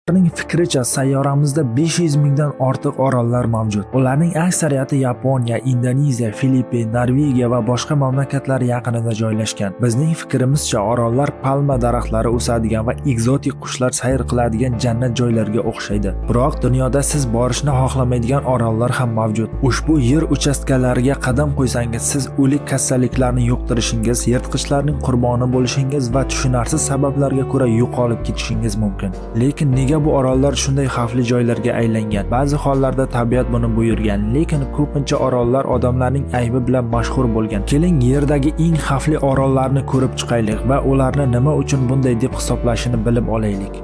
Ularning fikricha sayyoramizda 500 mingdan ortiq orollar mavjud. Ularning aksariyati Yaponiya, Indoneziya, Filippin, Norvegiya va boshqa mamlakatlar yaqinida joylashgan. Bizning fikrimizcha orollar palma daraxtlari o'sadigan va ekzotik qushlar sayr qiladigan jannat joylarga o'xshaydi. Biroq dunyoda siz borishni xohlamaydigan orollar ham mavjud. Ushbu yer uchastkalariga qadam qo'ysangiz, siz o'lik kasalliklarni yuqtirishingiz, yirtqichlarning qurboni bo'lishingiz va tushunarsiz sabablarga ko'ra yo'qolib ketishingiz mumkin. Lekin nega bu orollar shunday xavfli joylarga aylangan? Ba'zi hollarda tabiat buni buyurgan, lekin ko'pincha orollar odamlarning aybi bilan mashhur bo'lgan. Keling, yerdagi eng xavfli orollarni ko'rib chiqaylik va ularni nima uchun bunday deb hisoblashini bilib olaylik.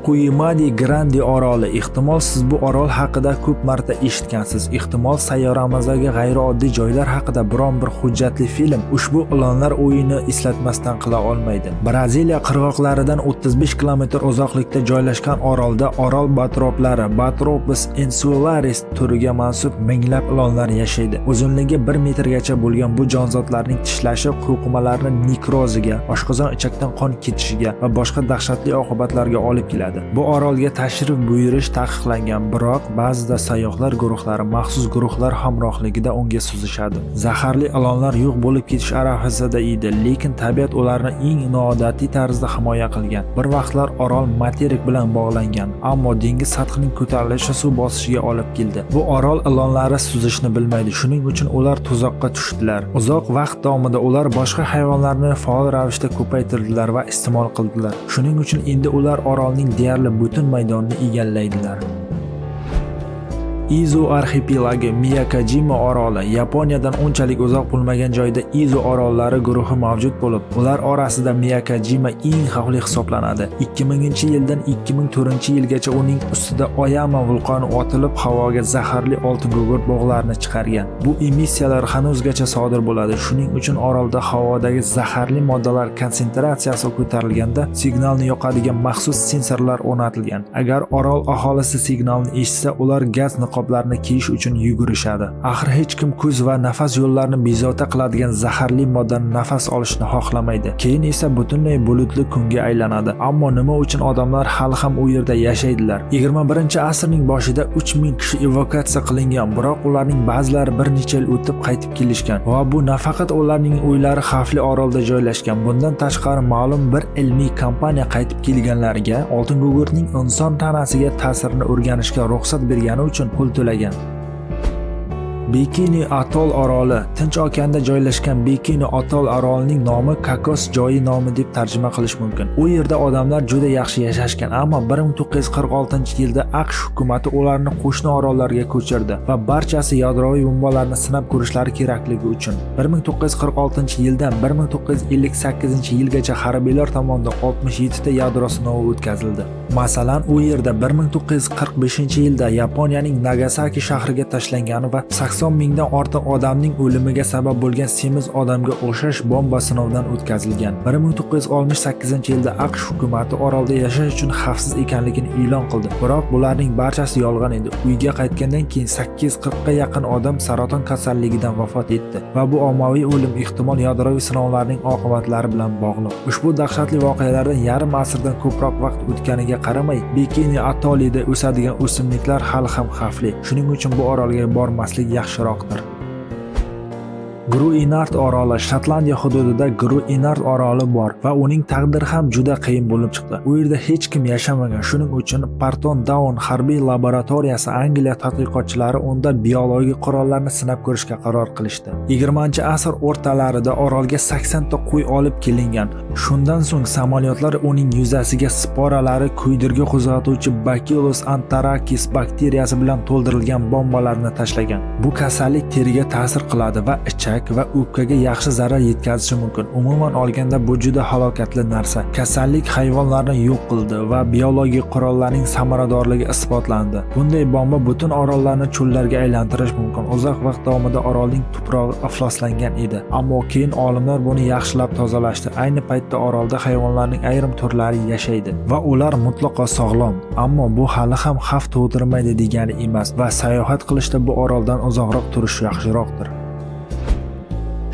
Quyimadi Grande oroli. Ehtimol siz bu orol haqida ko'p marta eshitgansiz. Ehtimol sayyoramizdagi g'ayrioddiy joylar haqida biron bir hujjatli film ushbu ilonlar o'yini eslatmasdan qila olmaydi. Braziliya qirg'oqlaridan 35 kilometr uzoqlikda joylashgan orolda orol batroplari Bathropus insularis turiga mansub minglab ilonlar yashaydi. Uzunligi 1 metrgacha bo'lgan bu jonzotlarning tishlashi to'qimalarning nekroziga, oshqozon ichakdan qon ketishiga va boshqa dahshatli oqibatlarga olib keladi. Bu orolga tashrif buyurish taqiqlangan, biroq ba'zida sayyohlar guruhlari maxsus guruhlar hamrohligida unga suzishadi. Zaharli ilonlar yo'q bo'lib ketish arafasida edi, lekin tabiat ularni eng noodatiy tarzda himoya qilgan. Bir vaqtlar orol materik bilan bog'langan, ammo dengiz sathining ko'tarilishi suv bosishiga olib keldi. Bu orol ilonlari suzishni bilmaydi, shuning uchun ular tuzoqqa tushdilar. Uzoq vaqt davomida ular boshqa hayvonlarni faol ravishda ko'paytirdilar va iste'mol qildilar. Shuning uchun endi ular orolning deyarli butun maydonni egallaydilar. Izu arxipelagi Miyakojima oroli. Yaponiyadan unchalik uzoq bo'lmagan joyda Izu orollari guruhi mavjud bo'lib, ular orasida Miyakojima eng xavfli hisoblanadi. 2000-yildan 2004-yilgacha uning ustida Oyama vulqoni otilib, havoga zaharli oltin gugurt bog'larini chiqargan. Bu emissiyalar hanuzgacha sodir bo'ladi. Shuning uchun orolda havodagi zaharli moddalar konsentratsiyasi ko'tarilganda signalni yoqadigan maxsus sensorlar o'rnatilgan. Agar orol aholisi signalni eshitsa, ular gaz niqoblarni kiyish uchun yugurishadi. Axir hech kim ko'z va nafas yo'llarini bezovta qiladigan zaharli moddani nafas olishni xohlamaydi. Keyin esa butunlay bulutli kunga aylanadi. Ammo nima uchun odamlar hali ham u yerda yashaydilar? 21-asrning boshida 3000 kishi evakuatsiya qilingan, biroq ularning ba'zilari bir necha yil o'tib qaytib kelishgan. Va bu nafaqat ularning uylari xavfli orolda joylashgan. Bundan tashqari ma'lum bir ilmiy kompaniya qaytib kelganlarga oltin gugurtning inson tanasiga ta'sirini o'rganishga ruxsat bergani uchun pul to'lagan. Bikini Atoll oroli. Tinch okeanda joylashgan Bikini Atoll orolining nomi kokos joyi nomi deb tarjima qilish mumkin. U yerda odamlar juda yaxshi yashashgan, ammo 1946-yilda AQSh hukumatı ularni qo'shni orollarga ko'chirdi va barchasi yadroviy bombalarni sinab ko'rishlari kerakligi uchun 1946-yildan 1958-yilgacha harbiylar tomonidan 67 ta yadro sinovi o'tkazildi. Masalan, u yerda 1945-yilda Yaponiyaning Nagasaki shahriga tashlangani va 80 mingdan ortiq odamning o'limiga sabab bo'lgan semiz odamga o'xshash bomba sinovdan o'tkazilgan. 1968-yilda AQSh hukumatı orolda yashash uchun xavfsiz ekanligini e'lon qildi. Biroq bularning barchasi yolg'on edi. Uyga qaytgandan keyin 840 ga yaqin odam saraton kasalligidan vafot etdi va bu ommaviy o'lim ehtimol yadroviy sinovlarning oqibatlari bilan bog'liq. Ushbu dahshatli voqealardan yarim asrdan ko'proq vaqt o'tganiga qaramay, Bikini Atollida o'sadigan o'simliklar hali ham xavfli. Shuning uchun bu orolga bormaslik yaxshiroqdir. Gruinard oroli. Shotlandiya hududida Gruinard oroli bor va uning taqdiri ham juda qiyin bo'lib chiqdi. U yerda hech kim yashamagan. Shuning uchun Parton Down harbiy laboratoriyasi Angliya tadqiqotchilari unda biologik qurollarni sinab ko'rishga qaror qilishdi. 20-asr o'rtalarida orolga 80 ta qo'y olib kelingan. Shundan so'ng samolyotlar uning yuzasiga sporalari kuydirgi qo'zg'atuvchi Bacillus anthracis bakteriyasi bilan to'ldirilgan bombalarni tashlagan. Bu kasallik teriga ta'sir qiladi va ichak va o'pkaga yaxshi zarar yetkazishi mumkin. Umuman olganda bu juda halokatli narsa. Kasallik hayvonlarni yo'q qildi va biologik qurollarning samaradorligi isbotlandi. Bunday bomba butun orollarni cho'llarga aylantirish mumkin. Uzoq vaqt davomida orolning tuprog'i ifloslangan edi, ammo keyin olimlar buni yaxshilab tozalashdi. Ayni paytda orolda hayvonlarning ayrim turlari yashaydi va ular mutlaqo sog'lom. Ammo bu hali ham xavf tug'dirmaydi degani emas va sayohat qilishda bu oroldan uzoqroq turish yaxshiroqdir.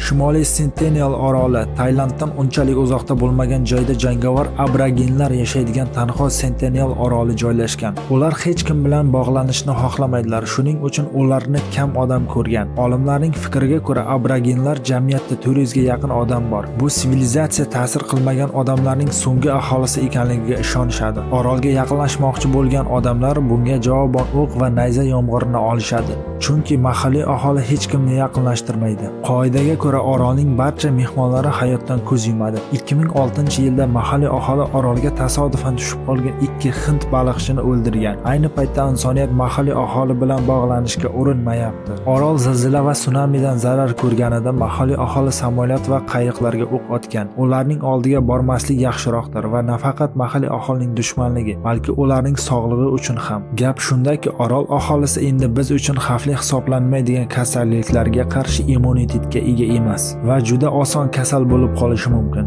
Shimoliy Sentinel oroli Tailanddan unchalik uzoqda bo'lmagan joyda jangovar aborigenlar yashaydigan tanho Sentinel oroli joylashgan. Ular hech kim bilan bog'lanishni xohlamaydilar, shuning uchun ularni kam odam ko'rgan. Olimlarning fikriga ko'ra, aborigenlar jamiyatda 400 ga yaqin odam bor. Bu sivilizatsiya ta'sir qilmagan odamlarning so'nggi aholisi ekanligiga ishonishadi. Orolga yaqinlashmoqchi bo'lgan odamlar bunga javoban o'q va nayza yomg'irini olishadi, chunki mahalliy aholi hech kimni yaqinlashtirmaydi. Qoidaga ko'ra orolning barcha mehmonlari hayotdan ko'z yumadi. 2006-yilda mahalliy aholi orolga tasodifan tushib qolgan 2 hind baliqchini o'ldirgan. Ayni paytda insoniyat mahalliy aholi bilan bog'lanishga urinmayapti. Orol zilzila va sunamidan zarar ko'rganida mahalliy aholi samolyot va qayiqlarga o'q otgan. Ularning oldiga bormaslik yaxshiroqdir va nafaqat mahalliy aholining dushmanligi, balki ularning sog'lig'i uchun ham. Gap shundaki, orol aholisi endi biz uchun xavfli hisoblanmaydigan kasalliklarga qarshi immunitetga ega emas va juda oson kasal bo'lib qolishi mumkin.